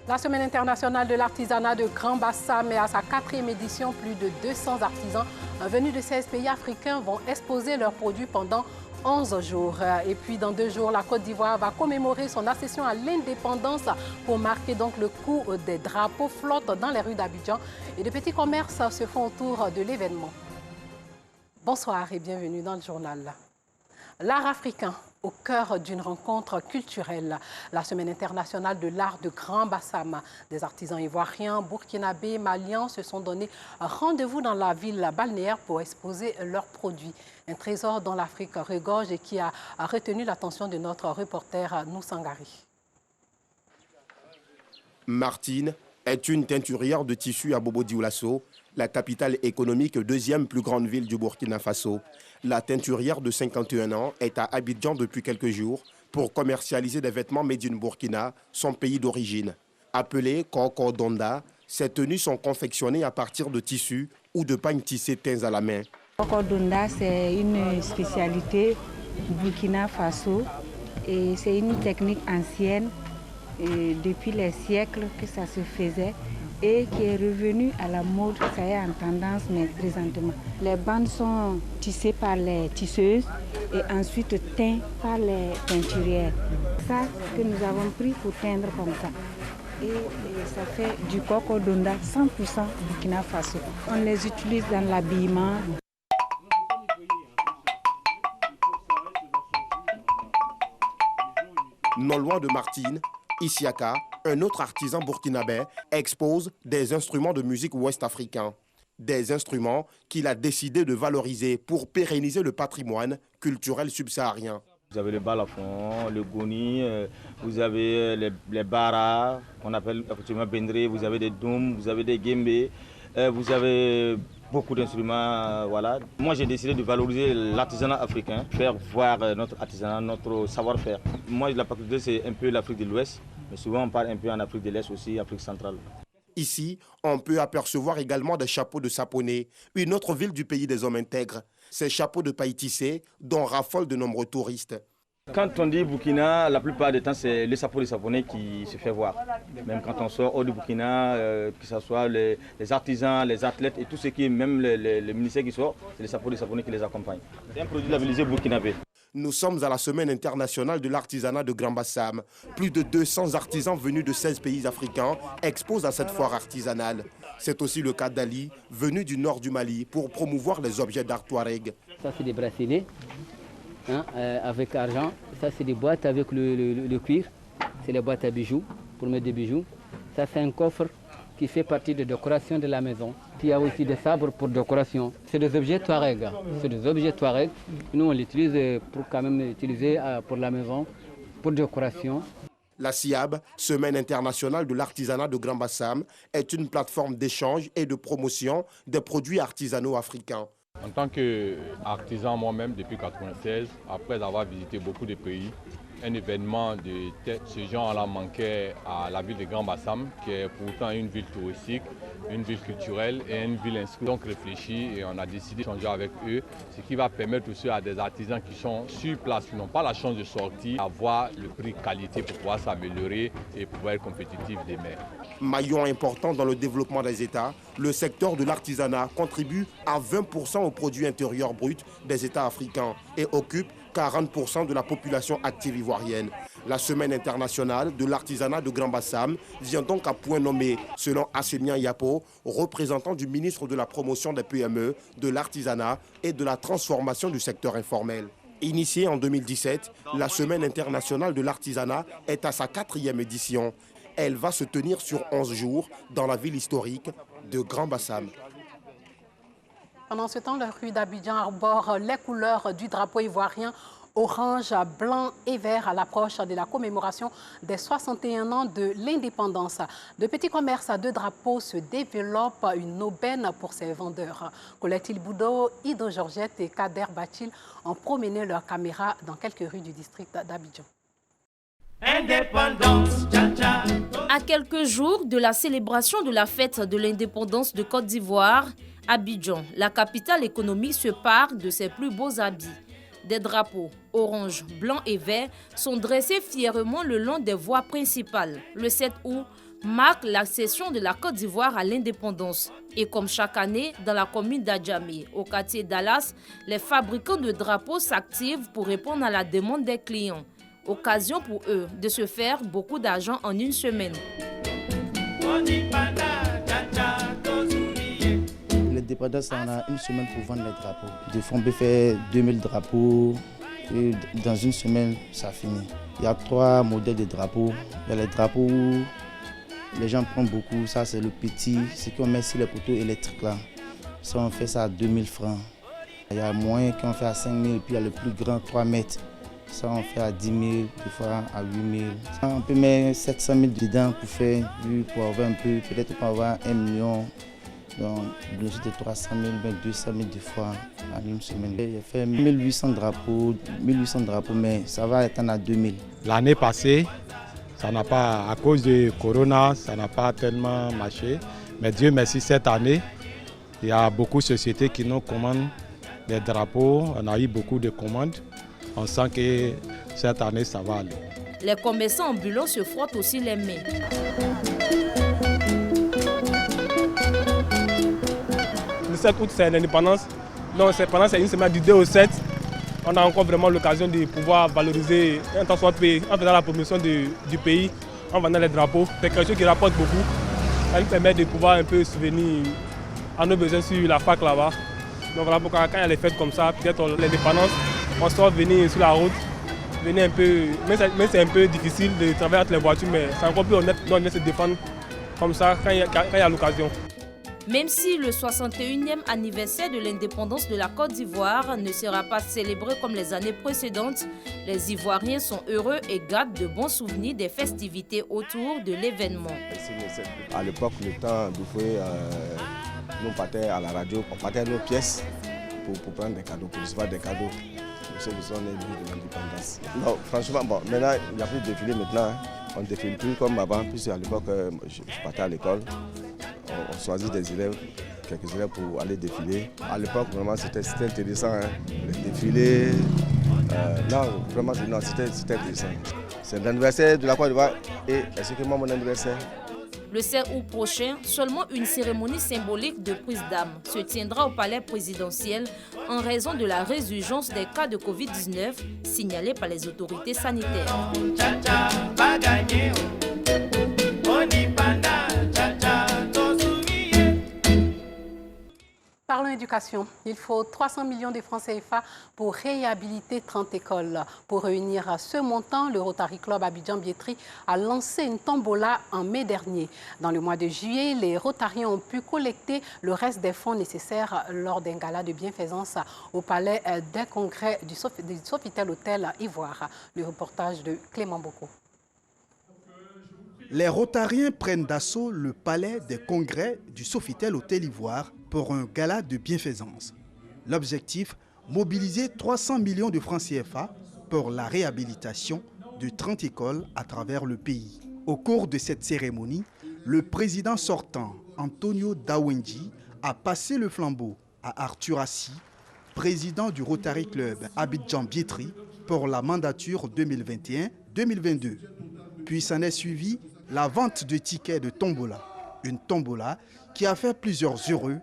La Semaine internationale de l'artisanat de Grand Bassam est à sa 4e édition. Plus de 200 artisans venus de 16 pays africains vont exposer leurs produits pendant 11 jours. Et puis dans 2 jours, la Côte d'Ivoire va commémorer son accession à l'indépendance pour marquer donc le coup des drapeaux flottent dans les rues d'Abidjan et de petits commerces se font autour de l'événement. Bonsoir et bienvenue dans le journal. L'art africain au cœur d'une rencontre culturelle. La Semaine internationale de l'art de Grand Bassam. Des artisans ivoiriens, burkinabés, maliens se sont donné rendez-vous dans la ville balnéaire pour exposer leurs produits. Un trésor dont l'Afrique regorge et qui a retenu l'attention de notre reporter Noussangari. Martine est une teinturière de tissu à Bobo-Dioulasso, la capitale économique, 2e plus grande ville du Burkina Faso. La teinturière de 51 ans est à Abidjan depuis quelques jours pour commercialiser des vêtements made in Burkina, son pays d'origine. Appelées Koko Donda, ces tenues sont confectionnées à partir de tissus ou de pagnes tissées teints à la main. Koko Donda, c'est une spécialité du Burkina Faso et c'est une technique ancienne et depuis les siècles que ça se faisait et qui est revenu à la mode, ça est en tendance mais présentement. Les bandes sont tissées par les tisseuses et ensuite teintes par les teinturières. Ça que nous avons pris pour teindre comme ça. Et ça fait du Koko Donda 100% Burkina Faso. On les utilise dans l'habillement. Non loin de Martine, Isiaka, un autre artisan burkinabé, expose des instruments de musique ouest-africains. Des instruments qu'il a décidé de valoriser pour pérenniser le patrimoine culturel subsaharien. Vous avez le balafon, le goni, vous avez les baras, qu'on appelle effectivement bendré, vous avez des doum, vous avez des guembé, vous avez beaucoup d'instruments. Voilà. Moi, j'ai décidé de valoriser l'artisanat africain, faire voir notre artisanat, notre savoir-faire. Moi, la particularité, c'est un peu l'Afrique de l'Ouest, mais souvent on parle un peu en Afrique de l'Est aussi, Afrique centrale. Ici, on peut apercevoir également des chapeaux de Saponé, une autre ville du pays des hommes intègres. Ces chapeaux de paille tissés dont raffolent de nombreux touristes. Quand on dit Burkina, la plupart du temps, c'est le chapeau de Saponé qui se fait voir. Même quand on sort hors du Burkina, que ce soit les artisans, les athlètes et tout ce qui est, même les ministères qui sortent, c'est le chapeau de Saponé qui les accompagne. C'est un produit labellisé burkinabé. Nous sommes à la Semaine internationale de l'artisanat de Grand Bassam. Plus de 200 artisans venus de 16 pays africains exposent à cette foire artisanale. C'est aussi le cas d'Ali, venu du nord du Mali, pour promouvoir les objets d'art touareg. Ça, c'est des bracelets avec argent. Ça, c'est des boîtes avec le cuir. C'est les boîtes à bijoux, pour mettre des bijoux. Ça, c'est un coffre qui fait partie de décoration de la maison. Il y a aussi des sabres pour décoration. C'est des objets touareg. C'est des objets touareg. Nous, on l'utilise pour quand même utiliser pour la maison, pour décoration. La SIAB, Semaine internationale de l'artisanat de Grand Bassam, est une plateforme d'échange et de promotion des produits artisanaux africains. En tant qu'artisan moi-même depuis 1996, après avoir visité beaucoup de pays, un événement de ce genre-là manquait à la ville de Grand Bassam, qui est pourtant une ville touristique, une ville culturelle et une ville inscrite. Donc réfléchi et on a décidé de changer avec eux, ce qui va permettre aussi à des artisans qui sont sur place, qui n'ont pas la chance de sortir, d'avoir le prix qualité pour pouvoir s'améliorer et pouvoir être compétitif demain. Maillon important dans le développement des États, le secteur de l'artisanat contribue à 20% au produit intérieur brut des États africains et occupe 40% de la population active ivoirienne. La Semaine internationale de l'artisanat de Grand Bassam vient donc à point nommé, selon Assemien Yapo, représentant du ministre de la promotion des PME, de l'artisanat et de la transformation du secteur informel. Initiée en 2017, la Semaine internationale de l'artisanat est à sa 4e édition. Elle va se tenir sur 11 jours dans la ville historique de Grand Bassam. Pendant ce temps, la rue d'Abidjan arbore les couleurs du drapeau ivoirien orange, blanc et vert à l'approche de la commémoration des 61 ans de l'indépendance. De petits commerces à 2 drapeaux se développent, une aubaine pour ses vendeurs. Colette Ilboudo, Ido Georgette et Kader Batil ont promené leurs caméras dans quelques rues du district d'Abidjan. Indépendance, tcha tcha. À quelques jours de la célébration de la fête de l'indépendance de Côte d'Ivoire, Abidjan, la capitale économique, se pare de ses plus beaux habits. Des drapeaux orange, blanc et vert sont dressés fièrement le long des voies principales. Le 7 août marque l'accession de la Côte d'Ivoire à l'indépendance. Et comme chaque année, dans la commune d'Adjamé, au quartier Dallas, les fabricants de drapeaux s'activent pour répondre à la demande des clients. Occasion pour eux de se faire beaucoup d'argent en une semaine. L'indépendance, on a une semaine pour vendre les drapeaux. Des fois, on peut faire 2000 drapeaux. Et dans une semaine, ça finit. Il y a 3 modèles de drapeaux. Il y a les drapeaux où les gens prennent beaucoup. Ça, c'est le petit, ce qu'on met sur les poteaux électriques là. Ça, on fait ça à 2000 francs. Il y a moins qu'on fait à 5000, puis il y a le plus grand, 3 mètres. Ça, on fait à 10 000, des fois à 8 000. On peut mettre 700 000 dedans pour faire, pour avoir un peu, peut-être pour avoir 1 million. Donc, de 300 000, 200 000 des fois en une semaine. J'ai fait 1800 drapeaux, mais ça va être à 2000. L'année passée, ça n'a pas, à cause de Corona, ça n'a pas tellement marché. Mais Dieu merci, cette année, il y a beaucoup de sociétés qui nous commandent des drapeaux. On a eu beaucoup de commandes. On sent que cette année, ça va aller. Les commerçants ambulants se frottent aussi les mains. Le 7 août, c'est l'indépendance. Donc, pendant une semaine du 2 au 7, on a encore vraiment l'occasion de pouvoir valoriser un tant soit peu en faisant la promotion du pays, en vendant les drapeaux. C'est quelque chose qui rapporte beaucoup. Ça nous permet de pouvoir un peu subvenir à nos besoins sur la fac là-bas. Donc voilà pourquoi quand il y a les fêtes comme ça, peut-être l'indépendance, on sort venir sur la route, venir un peu, mais c'est un peu difficile de travailler avec les voitures, mais c'est encore plus honnête de se défendre comme ça quand il y a l'occasion. Même si le 61e anniversaire de l'indépendance de la Côte d'Ivoire ne sera pas célébré comme les années précédentes, les Ivoiriens sont heureux et gardent de bons souvenirs des festivités autour de l'événement. À l'époque, le temps d'ouvrir, nous partions à la radio, on partait nos pièces pour prendre des cadeaux, pour recevoir des cadeaux. Ceux qui sont nés de l'indépendance. Non, franchement, bon, maintenant, il n'y a plus de défilé maintenant. On ne défile plus comme avant, puisque à l'époque, je partais à l'école. On choisit des élèves, quelques élèves pour aller défiler. À l'époque, vraiment, c'était intéressant. Hein. Les défilés, non, vraiment, c'était intéressant. C'est l'anniversaire de la Côte d'Ivoire et c'est que moi, mon anniversaire. Le 7 août prochain, seulement une cérémonie symbolique de prise d'âme se tiendra au palais présidentiel en raison de la résurgence des cas de Covid-19 signalés par les autorités sanitaires. Parlons éducation. Il faut 300 millions de francs CFA pour réhabiliter 30 écoles. Pour réunir ce montant, le Rotary Club Abidjan-Biétry a lancé une tombola en mai dernier. Dans le mois de juillet, les Rotariens ont pu collecter le reste des fonds nécessaires lors d'un gala de bienfaisance au palais des congrès du Sofitel Hôtel Ivoire. Le reportage de Clément Boko. Les Rotariens prennent d'assaut le palais des congrès du Sofitel Hôtel Ivoire pour un gala de bienfaisance. L'objectif, mobiliser 300 millions de francs CFA pour la réhabilitation de 30 écoles à travers le pays. Au cours de cette cérémonie, le président sortant, Antonio Dawenji, a passé le flambeau à Arthur Assi, président du Rotary Club Abidjan-Biétry pour la mandature 2021-2022. Puis s'en est suivi la vente de tickets de tombola. Une tombola qui a fait plusieurs heureux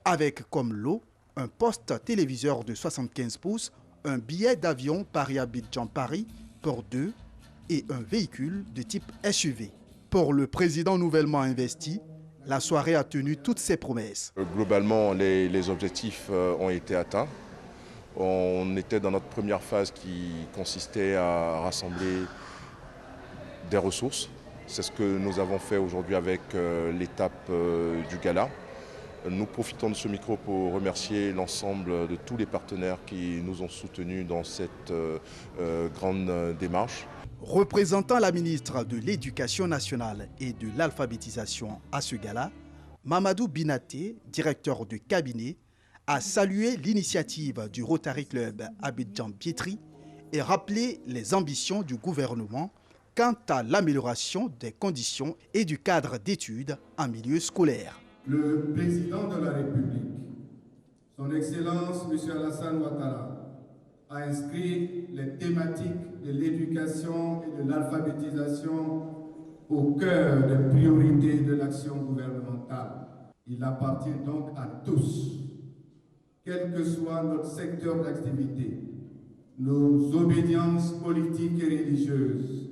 avec comme lot un poste téléviseur de 75 pouces, un billet d'avion Paris-Abidjan-Paris pour 2 et un véhicule de type SUV. Pour le président nouvellement investi, la soirée a tenu toutes ses promesses. Globalement, les objectifs ont été atteints. On était dans notre première phase qui consistait à rassembler des ressources. C'est ce que nous avons fait aujourd'hui avec l'étape du gala. Nous profitons de ce micro pour remercier l'ensemble de tous les partenaires qui nous ont soutenus dans cette grande démarche. Représentant la ministre de l'Éducation nationale et de l'alphabétisation à ce gala, Mamadou Binaté, directeur de cabinet, a salué l'initiative du Rotary Club Abidjan-Biétry et rappelé les ambitions du gouvernement quant à l'amélioration des conditions et du cadre d'études en milieu scolaire. Le président de la République, son Excellence M. Alassane Ouattara, a inscrit les thématiques de l'éducation et de l'alphabétisation au cœur des priorités de l'action gouvernementale. Il appartient donc à tous, quel que soit notre secteur d'activité, nos obédiences politiques et religieuses,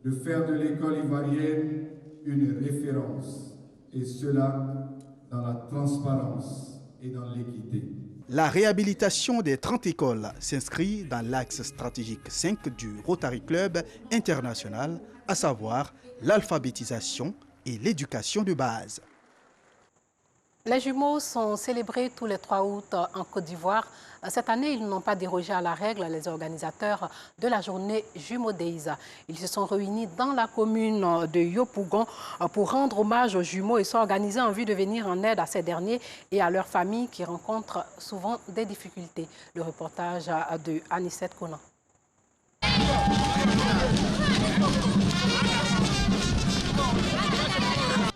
de faire de l'école ivoirienne une référence, et cela dans la transparence et dans l'équité. La réhabilitation des 30 écoles s'inscrit dans l'axe stratégique 5 du Rotary Club international, à savoir l'alphabétisation et l'éducation de base. Les jumeaux sont célébrés tous les 3 août en Côte d'Ivoire. Cette année, ils n'ont pas dérogé à la règle, les organisateurs de la journée Jumeaux Days. Ils se sont réunis dans la commune de Yopougon pour rendre hommage aux jumeaux et s'organiser en vue de venir en aide à ces derniers et à leurs familles qui rencontrent souvent des difficultés. Le reportage de Anissette Konan.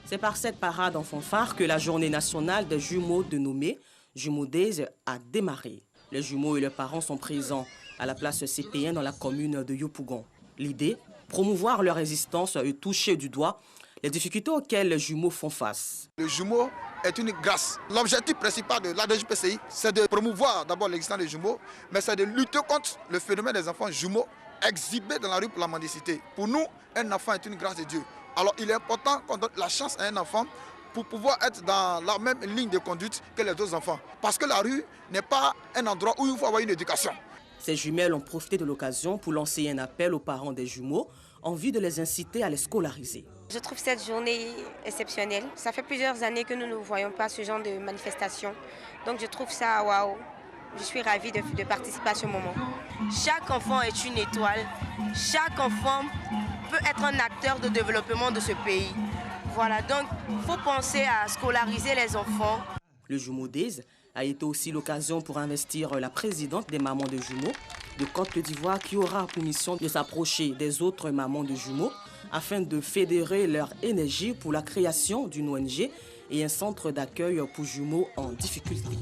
C'est par cette parade en fanfare que la journée nationale des jumeaux dénommée Jumeaux Days a démarré. Les jumeaux et leurs parents sont présents à la place CPN dans la commune de Yopougon. L'idée, promouvoir leur existence et toucher du doigt les difficultés auxquelles les jumeaux font face. Le jumeau est une grâce. L'objectif principal de l'ADJPCI, c'est de promouvoir d'abord l'existence des jumeaux, mais c'est de lutter contre le phénomène des enfants jumeaux exhibés dans la rue pour la mendicité. Pour nous, un enfant est une grâce de Dieu. Alors il est important qu'on donne la chance à un enfant pour pouvoir être dans la même ligne de conduite que les autres enfants. Parce que la rue n'est pas un endroit où il faut avoir une éducation. Ces jumelles ont profité de l'occasion pour lancer un appel aux parents des jumeaux en vue de les inciter à les scolariser. Je trouve cette journée exceptionnelle. Ça fait plusieurs années que nous ne voyons pas ce genre de manifestation. Donc je trouve ça waouh. Je suis ravie de participer à ce moment. Chaque enfant est une étoile. Chaque enfant peut être un acteur de développement de ce pays. Voilà, donc il faut penser à scolariser les enfants. Le Jumeaux Days a été aussi l'occasion pour investir la présidente des mamans de jumeaux de Côte d'Ivoire qui aura pour mission de s'approcher des autres mamans de jumeaux afin de fédérer leur énergie pour la création d'une ONG et un centre d'accueil pour jumeaux en difficulté.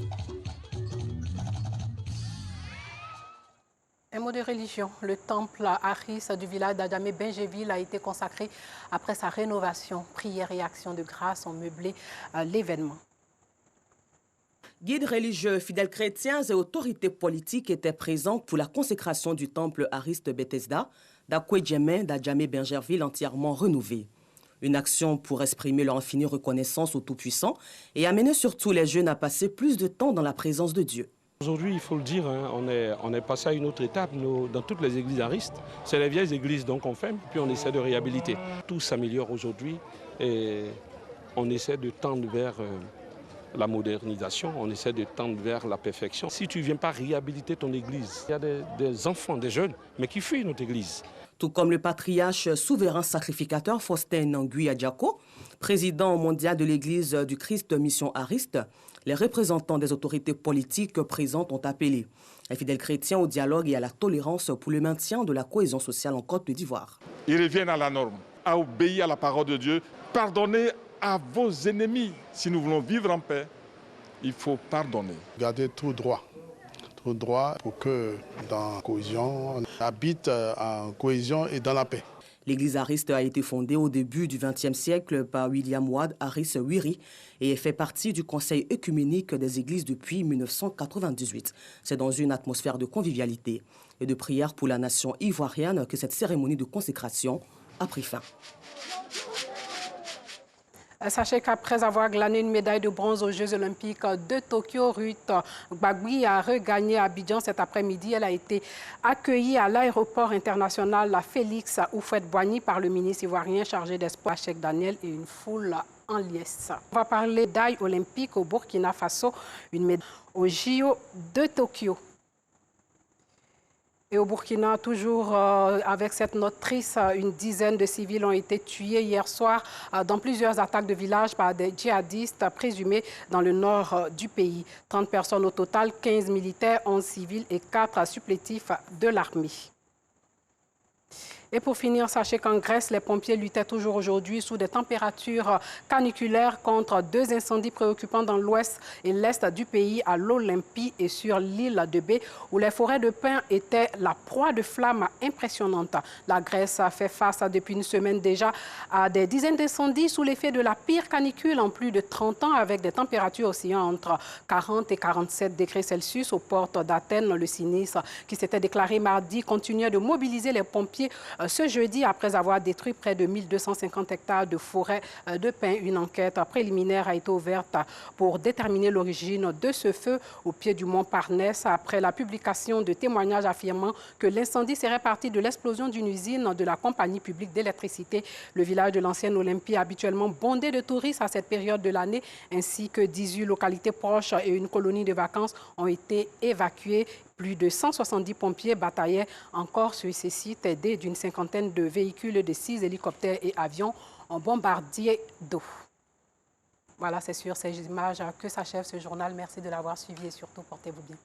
Un mot de religion. Le temple Aris du village d'Adjamé-Bingéville a été consacré après sa rénovation. Prières et actions de grâce ont meublé l'événement. Guides religieux, fidèles chrétiens et autorités politiques étaient présents pour la consécration du temple Aris de Bethesda d'Akwedjemé d'Adjamé-Bingéville entièrement rénové. Une action pour exprimer leur infinie reconnaissance au Tout-Puissant et amener surtout les jeunes à passer plus de temps dans la présence de Dieu. Aujourd'hui, il faut le dire, hein, on est passé à une autre étape. Dans toutes les églises aristes, c'est les vieilles églises donc on ferme, puis on essaie de réhabiliter. Tout s'améliore aujourd'hui et on essaie de tendre vers la modernisation, on essaie de tendre vers la perfection. Si tu ne viens pas réhabiliter ton église, il y a des enfants, des jeunes, mais qui fuient notre église. Tout comme le patriarche souverain sacrificateur Faustin Nangui Adjako, président mondial de l'église du Christ Mission Ariste, les représentants des autorités politiques présentes ont appelé les fidèles chrétiens au dialogue et à la tolérance pour le maintien de la cohésion sociale en Côte d'Ivoire. Ils reviennent à la norme, à obéir à la parole de Dieu. Pardonnez à vos ennemis. Si nous voulons vivre en paix, il faut pardonner. Gardez tout droit pour que dans la cohésion, on habite en cohésion et dans la paix. L'église ariste a été fondée au début du XXe siècle par William Ward Harris Wiri et fait partie du Conseil œcuménique des églises depuis 1998. C'est dans une atmosphère de convivialité et de prière pour la nation ivoirienne que cette cérémonie de consécration a pris fin. Sachez qu'après avoir glané une médaille de bronze aux Jeux Olympiques de Tokyo, Ruth Gbagui a regagné Abidjan cet après-midi. Elle a été accueillie à l'aéroport international Félix Houphouët-Boigny par le ministre ivoirien chargé des Sports, Cheikh Daniel, et une foule en liesse. On va parler d'ail olympique au Burkina Faso, une médaille au JO de Tokyo. Et au Burkina, toujours avec cette note triste, une dizaine de civils ont été tués hier soir dans plusieurs attaques de villages par des djihadistes présumés dans le nord du pays. 30 personnes au total, 15 militaires, 11 civils et 4 supplétifs de l'armée. Et pour finir, sachez qu'en Grèce, les pompiers luttaient toujours aujourd'hui sous des températures caniculaires contre 2 incendies préoccupants dans l'ouest et l'est du pays, à l'Olympie et sur l'île de Bé, où les forêts de pins étaient la proie de flammes impressionnantes. La Grèce a fait face depuis une semaine déjà à des dizaines d'incendies sous l'effet de la pire canicule en plus de 30 ans, avec des températures oscillant entre 40 et 47 degrés Celsius aux portes d'Athènes. Le sinistre qui s'était déclaré mardi continuait de mobiliser les pompiers ce jeudi après avoir détruit près de 1250 hectares de forêt de pins. Une enquête préliminaire a été ouverte pour déterminer l'origine de ce feu au pied du mont Parnès après la publication de témoignages affirmant que l'incendie serait parti de l'explosion d'une usine de la compagnie publique d'électricité. Le village de l'ancienne Olympie, habituellement bondé de touristes à cette période de l'année, ainsi que 18 localités proches et une colonie de vacances ont été évacuées. Plus de 170 pompiers bataillaient encore sur ces sites, aidés d'une cinquantaine de véhicules, de 6 hélicoptères et avions en bombardier d'eau. Voilà, c'est sur ces images que s'achève ce journal. Merci de l'avoir suivi et surtout, portez-vous bien.